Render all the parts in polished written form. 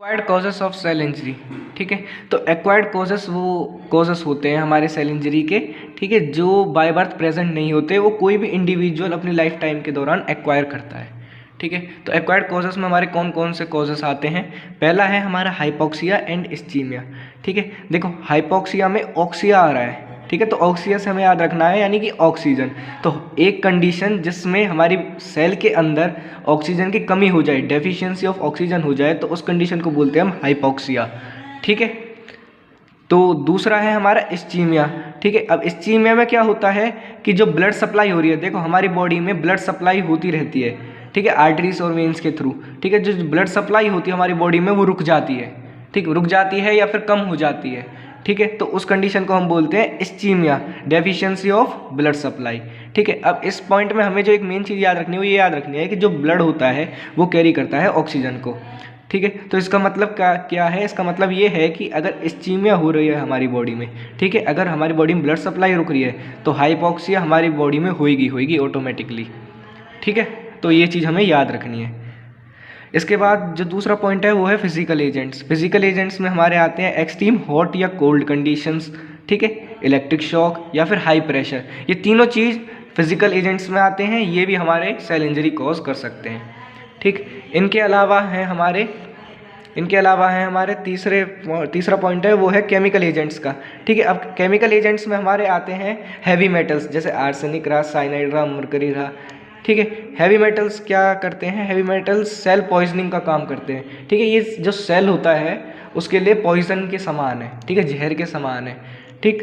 Acquired causes of cell injury. ठीक है, तो एक्वायर्ड कॉजेस वो कॉजेस होते हैं हमारे सेल इंजरी के, ठीक है, जो बाय बर्थ प्रेजेंट नहीं होते, वो कोई भी इंडिविजुअल अपनी लाइफ टाइम के दौरान एक्वायर करता है। ठीक है, तो एक्वायर्ड कॉजेस में हमारे कौन कौन से कॉजेस आते हैं। पहला है हमारा हाइपोक्सिया एंड इस्चीमिया। ठीक है, देखो हाइपोक्सिया में ऑक्सिया आ रहा है, ठीक है, तो ऑक्सिया से हमें याद रखना है यानी कि ऑक्सीजन। तो एक कंडीशन जिसमें हमारी सेल के अंदर ऑक्सीजन की कमी हो जाए, डेफिशिएंसी ऑफ ऑक्सीजन हो जाए, तो उस कंडीशन को बोलते हैं हम हाइपोक्सिया। ठीक है, तो दूसरा है हमारा इस्चीमिया। ठीक है, अब इस्चीमिया में क्या होता है कि जो ब्लड सप्लाई हो रही है, देखो हमारी बॉडी में ब्लड सप्लाई होती रहती है, ठीक है, आर्टरीज और वेन्स के थ्रू। ठीक है, जो ब्लड सप्लाई होती है हमारी बॉडी में वो रुक जाती है, ठीक, रुक जाती है या फिर कम हो जाती है। ठीक है, तो उस कंडीशन को हम बोलते हैं ischaemia, deficiency of blood supply. ठीक है, अब इस पॉइंट में हमें जो एक मेन चीज़ याद रखनी है वो ये याद रखनी है कि जो ब्लड होता है वो कैरी करता है ऑक्सीजन को। ठीक है, तो इसका मतलब क्या है, इसका मतलब ये है कि अगर इस्चीमिया हो रही है हमारी बॉडी में, ठीक है, अगर हमारी बॉडी में ब्लड सप्लाई रुक रही है तो हाइपोक्सिया हमारी बॉडी में होगी ऑटोमेटिकली। ठीक है, तो ये चीज़ हमें याद रखनी है। इसके बाद जो दूसरा पॉइंट है वो है फिजिकल एजेंट्स। फिजिकल एजेंट्स में हमारे आते हैं एक्सट्रीम हॉट या कोल्ड कंडीशंस, ठीक है, इलेक्ट्रिक शॉक या फिर हाई प्रेशर। ये तीनों चीज़ फिजिकल एजेंट्स में आते हैं, ये भी हमारे सेल इंजरी कॉज कर सकते हैं। ठीक, इनके अलावा है हमारे तीसरा पॉइंट है वो है केमिकल एजेंट्स का। ठीक है, अब केमिकल एजेंट्स में हमारे आते हैं हैवी मेटल्स, जैसे आर्सेनिक रहा, साइनाइड रहा, मरकरी रहा। ठीक है, हैवी मेटल्स क्या करते हैं, हैवी मेटल्स सेल पॉइजनिंग का काम करते हैं। ठीक है, ये जो सेल होता है उसके लिए पॉइजन के समान है, ठीक है, जहर के समान है। ठीक,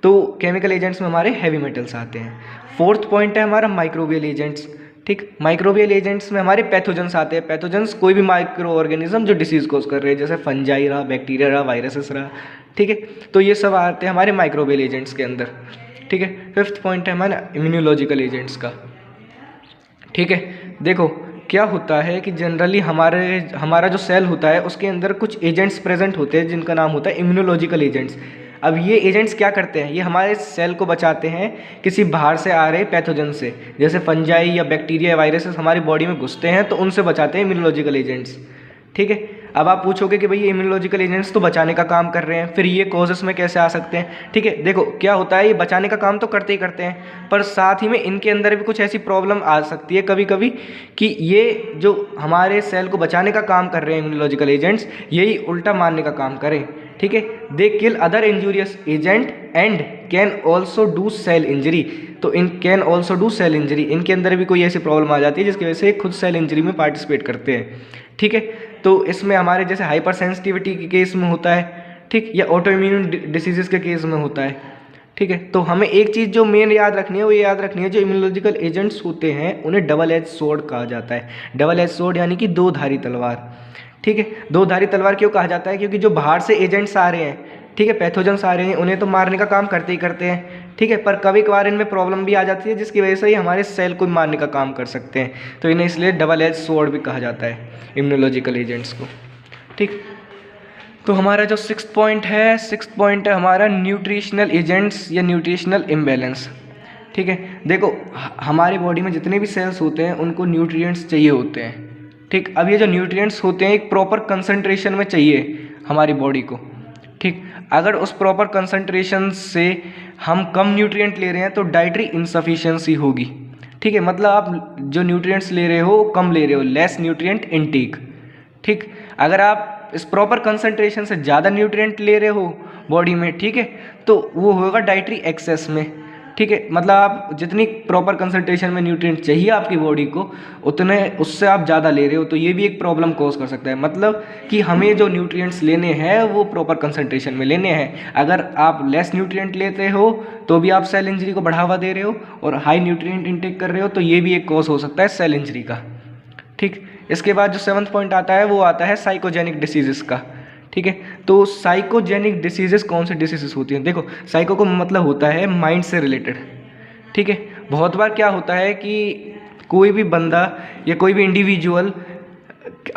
तो केमिकल एजेंट्स में हमारे हैवी मेटल्स आते हैं। फोर्थ पॉइंट है हमारा माइक्रोबियल एजेंट्स। ठीक, माइक्रोबियल एजेंट्स में हमारे पैथोजेंस आते हैं। पैथोजेंस कोई भी माइक्रो ऑर्गेनिज्म जो डिसीज कोज कर रहे हैं, जैसे फंजाई रहा, बैक्टीरिया रहा, वायरसेस रहा। ठीक है, तो ये सब आते हैं हमारे माइक्रोबियल एजेंट्स के अंदर। ठीक है, फिफ्थ पॉइंट है हमारा इम्यूनोलॉजिकल एजेंट्स का। ठीक है, देखो क्या होता है कि जनरली हमारा जो सेल होता है उसके अंदर कुछ एजेंट्स प्रेजेंट होते हैं जिनका नाम होता है इम्यूनोलॉजिकल एजेंट्स। अब ये एजेंट्स क्या करते हैं, ये हमारे सेल को बचाते हैं किसी बाहर से आ रहे पैथोजन से, जैसे फंजाई या बैक्टीरिया या वायरसेस हमारी बॉडी में घुसते हैं तो उनसे बचाते हैं इम्यूनोलॉजिकल एजेंट्स। ठीक है, अब आप पूछोगे कि भाई ये इम्यूनोलॉजिकल एजेंट्स तो बचाने का काम कर रहे हैं, फिर ये कॉजेस में कैसे आ सकते हैं। ठीक है, देखो क्या होता है, ये बचाने का काम तो करते ही करते हैं, पर साथ ही में इनके अंदर भी कुछ ऐसी प्रॉब्लम आ सकती है कभी कभी कि ये जो हमारे सेल को बचाने का काम कर रहे हैं इम्यूनोलॉजिकल एजेंट्स, यही उल्टा मारने का काम करें। ठीक है, they kill other injurious agent and can also do cell injury. तो इन can also do cell injury, इनके अंदर भी कोई ऐसी प्रॉब्लम आ जाती है जिसकी वजह से खुद सेल इंजरी में पार्टिसिपेट करते हैं। ठीक है, तो इसमें हमारे जैसे हाइपर सेंसिटिविटी के केस में होता है, ठीक, या ऑटो इम्यून डिसीजेस के केस में होता है। ठीक है, तो हमें एक चीज़ जो मेन याद रखनी है वो याद रखनी है, जो इम्यूनोलॉजिकल एजेंट्स होते हैं उन्हें डबल एज सोर्ड कहा जाता है। डबल एज सोर्ड यानी कि दो धारी तलवार। ठीक है, दो धारी तलवार क्यों कहा जाता है, क्योंकि जो बाहर से एजेंट्स आ रहे हैं, ठीक है, पैथोजेंस आ रहे हैं, उन्हें तो मारने का काम करते ही करते हैं। ठीक है, पर कभी कभार इनमें प्रॉब्लम भी आ जाती है जिसकी वजह से ही हमारे सेल को मारने का काम कर सकते हैं, तो इन्हें इसलिए डबल एज सोर्ड भी कहा जाता है इम्यूनोलॉजिकल एजेंट्स को। ठीक, तो हमारा जो सिक्स्थ पॉइंट है हमारा न्यूट्रिशनल एजेंट्स या न्यूट्रिशनल इम्बैलेंस। ठीक है, देखो हमारी बॉडी में जितने भी सेल्स होते हैं उनको न्यूट्रिएंट्स चाहिए होते हैं। ठीक, अब ये जो न्यूट्रिएंट्स होते हैं एक प्रॉपर कंसंट्रेशन में चाहिए हमारी बॉडी को। ठीक, अगर उस प्रॉपर कंसंट्रेशन से हम कम न्यूट्रिएंट ले रहे हैं तो डाइटरी इनसफिशिएंसी होगी। ठीक है, मतलब आप जो न्यूट्रिएंट्स ले रहे हो कम ले रहे हो, लेस न्यूट्रिएंट इनटेक। ठीक, अगर आप इस प्रॉपर कंसंट्रेशन से ज़्यादा न्यूट्रिएंट ले रहे हो बॉडी में, ठीक है, तो वो होगा डाइटरी एक्सेस में। ठीक है, मतलब आप जितनी प्रॉपर कंसंट्रेशन में न्यूट्रिएंट चाहिए आपकी बॉडी को उतने उससे आप ज़्यादा ले रहे हो, तो ये भी एक प्रॉब्लम कॉज कर सकता है। मतलब कि हमें जो न्यूट्रिएंट्स लेने हैं वो प्रॉपर कंसंट्रेशन में लेने हैं। अगर आप लेस न्यूट्रिएंट लेते हो तो भी आप सेल इंजरी को बढ़ावा दे रहे हो, और हाई न्यूट्रिएंट इनटेक कर रहे हो तो ये भी एक कॉज हो सकता है सेल इंजरी का। ठीक, इसके बाद जो सेवन्थ पॉइंट आता है वो आता है साइकोजेनिक डिसीजेस का। ठीक है, तो साइकोजेनिक डिसीजेस कौन से डिसीजेस होती हैं, देखो साइको को मतलब होता है माइंड से रिलेटेड। ठीक है, बहुत बार क्या होता है कि कोई भी बंदा या कोई भी इंडिविजुअल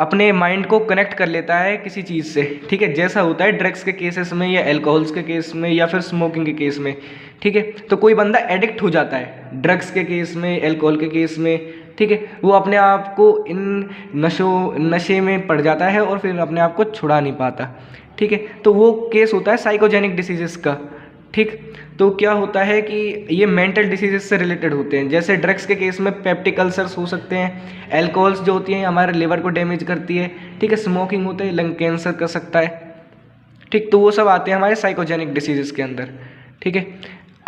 अपने माइंड को कनेक्ट कर लेता है किसी चीज़ से। ठीक है, जैसा होता है ड्रग्स के केसेस में या एल्कोहल्स के केस में या फिर स्मोकिंग के केस में। ठीक है, तो कोई बंदा एडिक्ट हो जाता है ड्रग्स के केस में, एल्कोहल के केस में, ठीक है, वो अपने आप को इन नशे में पड़ जाता है और फिर अपने आप को छुड़ा नहीं पाता। ठीक है, तो वो केस होता है साइकोजेनिक डिसीजेस का। ठीक, तो क्या होता है कि ये मेंटल डिसीजेस से रिलेटेड होते हैं। जैसे ड्रग्स के केस में पेप्टिक अल्सर्स हो सकते हैं, एल्कोहल्स जो होती हैं हमारे लिवर को डैमेज करती है। ठीक है, स्मोकिंग होता है, लंग कैंसर कर सकता है। ठीक, तो वो सब आते हैं हमारे साइकोजेनिक डिसीजेस के अंदर। ठीक है,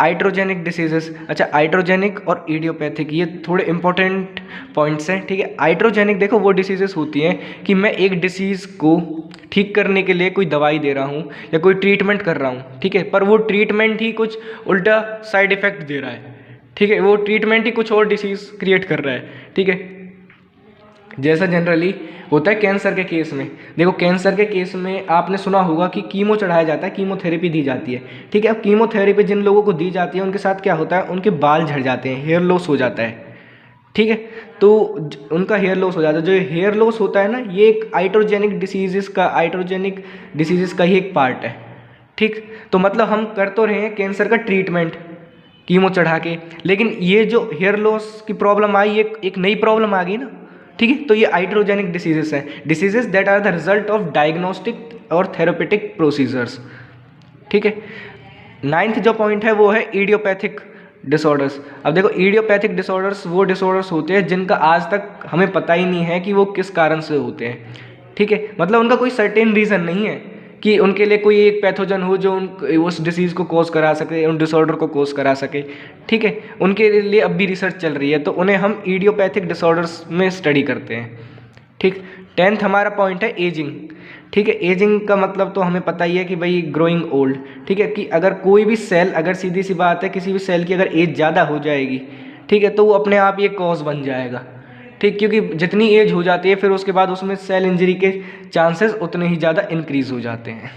आइट्रोजेनिक डिसीजेस, अच्छा आइट्रोजेनिक और इडियोपैथिक ये थोड़े इंपॉर्टेंट पॉइंट्स हैं। ठीक है, आइट्रोजेनिक देखो वो डिसीजेस होती हैं कि मैं एक डिसीज़ को ठीक करने के लिए कोई दवाई दे रहा हूँ या कोई ट्रीटमेंट कर रहा हूँ। ठीक है, पर वो ट्रीटमेंट ही कुछ उल्टा साइड इफेक्ट दे रहा है। ठीक है, वो ट्रीटमेंट ही कुछ और डिसीज़ क्रिएट कर रहा है। ठीक है, जैसा जनरली होता है कैंसर के केस में। देखो कैंसर के केस में आपने सुना होगा कि कीमो चढ़ाया जाता है, कीमोथेरेपी दी जाती है। ठीक है, अब कीमोथेरेपी जिन लोगों को दी जाती है उनके साथ क्या होता है, उनके बाल झड़ जाते हैं, हेयर लॉस हो जाता है। ठीक है, तो उनका हेयर लॉस हो जाता है। जो हेयर लॉस होता है ना, ये एक आइट्रोजेनिक डिसीजेस का ही एक पार्ट है। ठीक, तो मतलब हम कर तो रहे हैं कैंसर का ट्रीटमेंट कीमो चढ़ा के, लेकिन ये जो हेयर लॉस की प्रॉब्लम आई, एक नई प्रॉब्लम आ गई ना। ठीक है, तो ये आइट्रोजेनिक डिसीजेस हैं, diseases that are the result of diagnostic और थेरेपेटिक प्रोसीजर्स। ठीक है, 9th जो पॉइंट है वो है इडियोपैथिक डिसऑर्डर्स। अब देखो इडियोपैथिक डिसऑर्डर्स वो डिसऑर्डर्स होते हैं जिनका आज तक हमें पता ही नहीं है कि वो किस कारण से होते हैं। ठीक है, मतलब उनका कोई सर्टेन रीज़न नहीं है कि उनके लिए कोई एक पैथोजन हो जो उस डिसीज़ को कॉज करा सके, उन डिसऑर्डर को कॉज करा सके। ठीक है, उनके लिए अब भी रिसर्च चल रही है, तो उन्हें हम इडियोपैथिक डिसऑर्डर्स में स्टडी करते हैं। ठीक, 10th हमारा पॉइंट है एजिंग। ठीक है, एजिंग का मतलब तो हमें पता ही है कि भाई ग्रोइंग ओल्ड। ठीक है, कि अगर कोई भी सेल, अगर सीधी सी बात है किसी भी सेल की अगर एज ज़्यादा हो जाएगी, ठीक है, तो वो अपने आप ये कॉज बन जाएगा। ठीक, क्योंकि जितनी एज हो जाती है फिर उसके बाद उसमें सेल इंजरी के चांसेस उतने ही ज़्यादा इंक्रीज़ हो जाते हैं।